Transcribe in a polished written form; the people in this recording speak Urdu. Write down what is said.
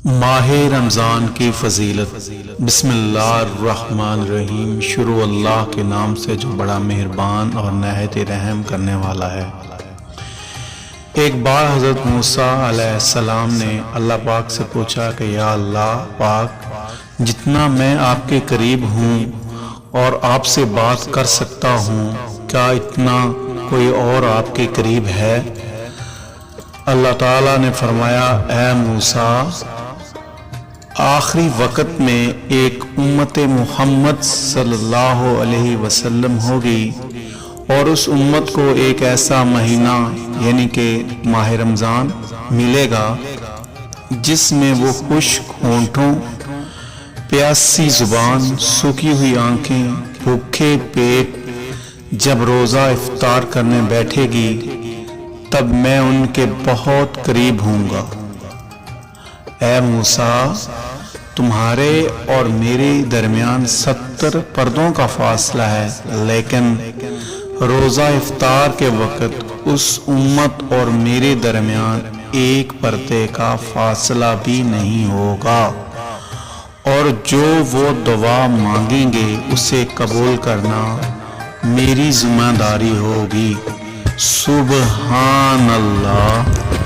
ماہ رمضان کی فضیلت۔ بسم اللہ الرحمن الرحیم۔ شروع اللہ کے نام سے جو بڑا مہربان اور نہایت رحم کرنے والا ہے۔ ایک بار حضرت موسیٰ علیہ السلام نے اللہ پاک سے پوچھا کہ یا اللہ پاک، جتنا میں آپ کے قریب ہوں اور آپ سے بات کر سکتا ہوں، کیا اتنا کوئی اور آپ کے قریب ہے؟ اللہ تعالیٰ نے فرمایا، اے موسیٰ، آخری وقت میں ایک امت محمد صلی اللہ علیہ وسلم ہوگی اور اس امت کو ایک ایسا مہینہ یعنی کہ ماہ رمضان ملے گا جس میں وہ خشک ہونٹوں، پیاسی زبان، سوکھی ہوئی آنکھیں، بھوکے پیٹ جب روزہ افطار کرنے بیٹھے گی تب میں ان کے بہت قریب ہوں گا۔ اے موسیٰ، تمہارے اور میرے درمیان 70 پردوں کا فاصلہ ہے، لیکن روزہ افطار کے وقت اس امت اور میرے درمیان ایک پردے کا فاصلہ بھی نہیں ہوگا، اور جو وہ دعا مانگیں گے اسے قبول کرنا میری ذمہ داری ہوگی۔ سبحان اللہ۔